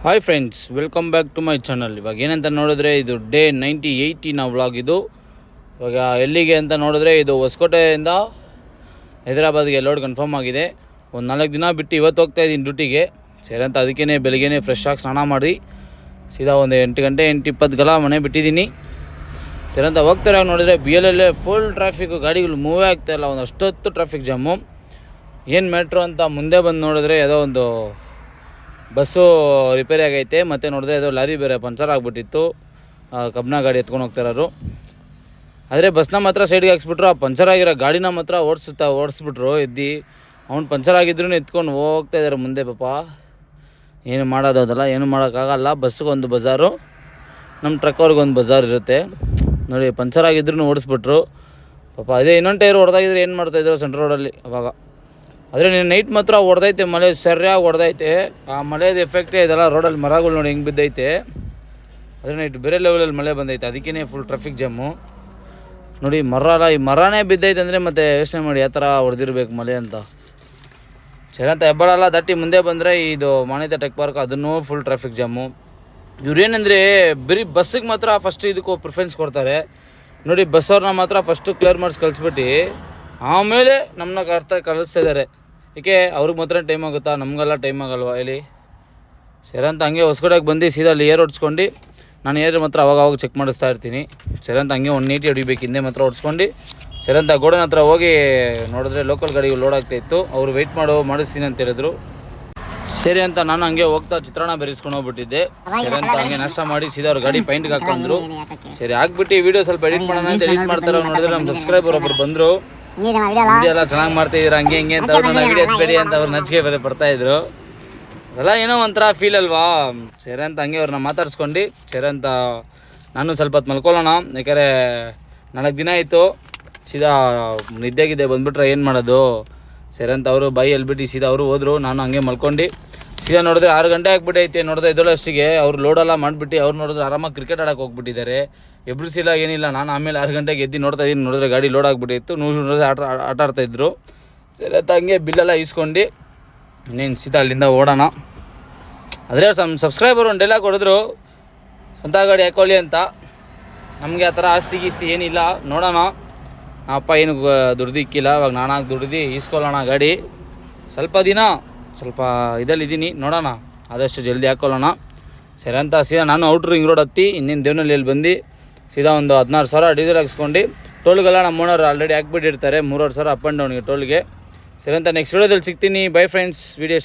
Hi friends, welcome back to my channel. ಇವಾಗ ಏನಂತ ನೋಡಿದ್ರೆ ಇದು ಡೇ 98 ವ್ಲಾಗ್. ಇದು ಇವಾಗ ಎಲ್ಲಿಗೆ ಅಂತ ನೋಡಿದ್ರೆ ಇದು ಹೊಸಕೋಟೆಯಿಂದ ಹೈದರಾಬಾದ್ಗೆ ಲೋಡ್ ಕನ್ಫರ್ಮ್ ಆಗಿದೆ. ಒಂದು 4 ದಿನ ಬಿಟ್ಟು ಇವತ್ತು ಹೋಗ್ತಾ ಇದ್ದೀನಿ ಡ್ಯೂಟಿಗೆ. ಸೇರಂತ ಅದಕ್ಕೇ ಬೆಳಗ್ಗೆ ಫ್ರೆಶ್ ಆಗಿ ಸ್ನಾನ ಮಾಡಿ ಸೀದಾ ಒಂದು 8 ಗಂಟೆ 8:20 ಮನೆ ಬಿಟ್ಟಿದ್ದೀನಿ. ಸೇರಂತ ಹೋಗ್ತಾರೆ ನೋಡಿದ್ರೆ BLಲ್ಲೇ ಫುಲ್ ಟ್ರಾಫಿಕ್ಕು, ಗಾಡಿಗಳು ಮೂವೇ ಆಗ್ತಾಯಿಲ್ಲ. ಒಂದು ಅಷ್ಟೊತ್ತು ಟ್ರಾಫಿಕ್ ಜಾಮು. ಏನು ಮೆಟ್ರೋ ಅಂತ ಮುಂದೆ ಬಂದು ನೋಡಿದ್ರೆ ಯಾವುದೋ ಒಂದು ಬಸ್ಸು ರಿಪೇರಿ ಆಗೈತೆ. ಮತ್ತು ನೋಡಿದ್ರೆ ಅದು ಲಾರಿ ಬೇರೆ ಪಂಚರ್ ಆಗಿಬಿಟ್ಟಿತ್ತು, ಕಬ್ಬಿಣ ಗಾಡಿ ಎತ್ಕೊಂಡು ಹೋಗ್ತಾರರು. ಆದರೆ ಬಸ್ನ ಮಾತ್ರ ಸೈಡ್ಗೆ ಹಾಕ್ಸ್ಬಿಟ್ರು. ಆ ಪಂಚರ್ ಆಗಿರೋ ಗಾಡಿನ ಮಾತ್ರ ಓಡಿಸ್ಬಿಟ್ರು. ಅವ್ನು ಪಂಚರ್ ಆಗಿದ್ರು ಎತ್ಕೊಂಡು ಹೋಗ್ತಾ ಇದ್ದಾರೆ ಮುಂದೆ. ಪಾಪ ಏನು ಮಾಡೋದಲ್ಲ, ಏನು ಮಾಡೋಕ್ಕಾಗಲ್ಲ. ಬಸ್ಸಿಗೊಂದು ಬಜಾರು, ನಮ್ಮ ಟ್ರಕ್ಕವ್ರಿಗೊಂದು ಬಜಾರ್ ಇರುತ್ತೆ ನೋಡಿ. ಪಂಚರ್ ಆಗಿದ್ರು ಓಡಿಸ್ಬಿಟ್ರು ಪಾಪ. ಅದೇ ಇನ್ನೊಂದು ಟೈರ್ ಹೊಡೆದಾಗಿದ್ರೆ ಏನು ಮಾಡ್ತಾಯಿದ್ರು ಸೆಂಟ್ರ್ ರೋಡಲ್ಲಿ ಅವಾಗ. ಆದರೆ ನೀನು ನೈಟ್ ಮಾತ್ರ ಹೊಡೆದೈತೆ, ಮಳೆ ಸರಿಯಾಗಿ ಹೊಡೆದೈತೆ. ಆ ಮಳೆದು ಎಫೆಕ್ಟೇ ಇದೆಲ್ಲ. ರೋಡಲ್ಲಿ ಮರಗಳು ನೋಡಿ ಹೆಂಗೆ ಬಿದ್ದೈತೆ. ಆದರೆ ನೈಟ್ ಬೇರೆ ಲೆವೆಲಲ್ಲಿ ಮಳೆ ಬಂದೈತೆ, ಅದಕ್ಕೇ ಫುಲ್ ಟ್ರಾಫಿಕ್ ಜಾಮು ನೋಡಿ. ಈ ಮರನೇ ಬಿದ್ದೈತೆ ಅಂದರೆ ಮತ್ತೆ ಯೋಚನೆ ಮಾಡಿ ಯಾವ ಥರ ಹೊಡೆದಿರ್ಬೇಕು ಮಳೆ ಅಂತ. ಸರಿಯಂತ ಹೆಬ್ಬಾಳೆಲ್ಲ ದಾಟಿ ಮುಂದೆ ಬಂದರೆ ಇದು ಮಾನ್ಯತೆ ಟೆಕ್ ಪಾರ್ಕ್, ಅದನ್ನೂ ಫುಲ್ ಟ್ರಾಫಿಕ್ ಜಾಮು. ಇವ್ರೇನೆಂದರೆ ಬರೀ ಬಸ್ಸಿಗೆ ಮಾತ್ರ ಫಸ್ಟ್ ಇದಕ್ಕೂ ಪ್ರಿಫರೆನ್ಸ್ ಕೊಡ್ತಾರೆ ನೋಡಿ. ಬಸ್ಸವ್ರನ್ನ ಮಾತ್ರ ಫಸ್ಟು ಕ್ಲಿಯರ್ ಮಾಡಿಸಿ ಕಳಿಸ್ಬಿಟ್ಟು ಆಮೇಲೆ ನಮ್ಮನ್ನ ಕಳಿಸ್ತಾ ಇದ್ದಾರೆ. ಏಕೆ ಅವ್ರಿಗೆ ಮಾತ್ರ ಟೈಮ್ ಆಗುತ್ತಾ, ನಮಗೆಲ್ಲ ಟೈಮ್ ಆಗಲ್ವಾ ಇಲ್ಲಿ. ಸರಂತ ಹಂಗೆ ಹೊಸಕೋಟೆಗೆ ಬಂದು ಸೀದಾ ಅಲ್ಲಿ ಏರ್ ಹೊಡ್ಸ್ಕೊಂಡು ನಾನು ಏರ್ ಮಾತ್ರ ಅವಾಗ ಚೆಕ್ ಮಾಡಿಸ್ತಾ ಇರ್ತೀನಿ. ಸರಂತ ಹಂಗೆ 180 ಹೊಡಿಬೇಕು ಹಿಂದೆ ಮಾತ್ರ ಹೊಡ್ಸ್ಕೊಂಡು. ಸರಂತ ಗೋಡನ್ ಹತ್ರ ಹೋಗಿ ನೋಡಿದ್ರೆ ಲೋಕಲ್ ಗಾಡಿಗಳು ಲೋಡ್ ಆಗ್ತಾಯಿತ್ತು. ಅವರು ವೆಯ್ಟ್ ಮಾಡಿಸ್ತೀನಿ ಅಂತ ಹೇಳಿದ್ರು. ಸರಿ ಅಂತ ನಾನು ಹಂಗೆ ಹೋಗ್ತಾ ಚಿತ್ರಾನ್ನ ಬೆರೆಸ್ಕೊಂಡು ಹೋಗ್ಬಿಟ್ಟಿದ್ದೆ. ಸರಿ ಅಂತ ಹಂಗೆ ನಾಷ್ಟ ಮಾಡಿ ಸೀದಾ ಅವ್ರ ಗಾಡಿ ಪೈಂಟ್ಗೆ ಹಾಕೊಂಡ್ರು. ಸರಿ ಹಾಕ್ಬಿಟ್ಟು ವೀಡಿಯೋ ಸ್ವಲ್ಪ ಎಡಿಟ್ ಮಾಡೋಣ ಅಂತ ಎಡಿಟ್ ಮಾಡ್ತಾರೆ. ನೋಡಿದ್ರೆ ನಮ್ಮ ಸಬ್ಸ್ಕ್ರೈಬರ್ ಒಬ್ಬರು ಬಂದರು. ವಿಡಿಯೋ ಎಲ್ಲ ಚೆನ್ನಾಗಿ ಮಾಡ್ತಾಯಿದ್ರು ಹಂಗೆ ಹಿಂಗೆ ಅಂತ ಅವ್ರು ವಿಡಿಯೋ ಎತ್ಬೇಡಿ ಅಂತ ಅವ್ರು ನಚಿಕೆ ಬೇರೆ ಬರ್ತಾಯಿದ್ರು. ಅದೆಲ್ಲ ಏನೋ ಒಂಥರ ಫೀಲ್ ಅಲ್ವಾ. ಸರಿ ಅಂತ ಹಂಗೆ ಅವ್ರನ್ನ ಮಾತಾಡ್ಸ್ಕೊಂಡು ಸರಿ ಅಂತ ನಾನು ಸ್ವಲ್ಪ ಹೊತ್ತು ಮಲ್ಕೊಳ್ಳೋಣ. ಯಾಕಂದರೆ 4 ದಿನ ಆಯಿತು. ಸೀದಾ ನಿದ್ದೆಗಿದ್ದೆ ಬಂದುಬಿಟ್ರೆ ಏನು ಮಾಡೋದು. ಸರಿ ಅಂತ ಅವರು ಬಾಯಿ ಎಲ್ಬಿಟ್ಟು ಸೀದಾ ಅವರು ಹೋದರು. ನಾನು ಹಂಗೆ ಮಲ್ಕೊಂಡು ಸೀದಾ ನೋಡಿದ್ರೆ 6 ಗಂಟೆ ಆಗಿಬಿಟ್ಟೈತೆ. ನೋಡಿದ್ರೆ ಇದರಷ್ಟಿಗೆ ಅವ್ರು ಲೋಡೆಲ್ಲ ಮಾಡಿಬಿಟ್ಟು ಅವ್ರು ನೋಡಿದ್ರೆ ಆರಾಮಾಗಿ ಕ್ರಿಕೆಟ್ ಆಡೋಕೆ ಹೋಗ್ಬಿಟ್ಟಿದ್ದಾರೆ. ಎಬ್ರಿಸಿಲ್ಲ ಏನಿಲ್ಲ. ನಾನು ಆಮೇಲೆ 6 ಗಂಟೆಗೆ ಎದ್ದು ನೋಡ್ತಾ ಇದ್ದೀನಿ. ನೋಡಿದ್ರೆ ಗಾಡಿ ಲೋಡ್ ಆಗಿಬಿಟ್ಟಿತ್ತು. ನೋಡಿದ್ರೆ ಆಟ ಆಡ್ತಾಯಿದ್ರು. ಸರಿ ಅಂತ ಹಂಗೆ ಬಿಲ್ಲೆಲ್ಲ ಈಸ್ಕೊಂಡು ಇನ್ನೇನು ಸೀದಾ ಅಲ್ಲಿಂದ ಓಡೋಣ. ಆದರೆ ಸಬ್ಸ್ಕ್ರೈಬರ್ ಒಂದು ಡೈಲಾಗ್ ಹೊಡೆದ್ರು, ಸ್ವಂತ ಗಾಡಿ ಹಾಕೊಳ್ಳಿ ಅಂತ. ನಮಗೆ ಆ ಥರ ಆಸ್ತಿ ಗೀಸ್ತಿ ಏನಿಲ್ಲ. ನೋಡೋಣ, ಅಪ್ಪ ಏನು ದುಡ್ದು ಇಕ್ಕಿಲ್ಲ. ಇವಾಗ ನಾನಾಗಿ ದುಡ್ದು ಈಸ್ಕೊಳ್ಳೋಣ ಗಾಡಿ. ಸ್ವಲ್ಪ ದಿನ ಸ್ವಲ್ಪ ಇದಲ್ಲಿದ್ದೀನಿ, ನೋಡೋಣ ಆದಷ್ಟು ಜಲ್ದಿ ಹಾಕ್ಕೊಳ್ಳೋಣ. ಸರಿ ಅಂತ ಸೀದಾ ನಾನು ಔಟ್ರ್ ರಿಂಗ್ ರೋಡ್ ಹತ್ತಿ ಇನ್ನೇನು ದೇವನಹಳ್ಳಿಯಲ್ಲಿ ಬಂದು ಸೀದಾ ಒಂದು 16,000 ಡೀಸೆಲ್ ಹಾಕ್ಸ್ಕೊಂಡು ಟೋಲ್ಗೆಲ್ಲ ನಮ್ಮ ಓನರ್ ಆಲ್ರೆಡಿ ಹಾಕ್ಬಿಟ್ಟಿರ್ತಾರೆ. 3,500 ಅಪ್ ಆ್ಯಂಡ್ ಡೌನ್ಗೆ ಟೋಲ್ಗೆ. ಸರಿ ಅಂತ ನೆಕ್ಸ್ಟ್ ವೀಡಿಯೋದಲ್ಲಿ ಸಿಗ್ತೀನಿ. By friends. ವೀಡಿಯೋ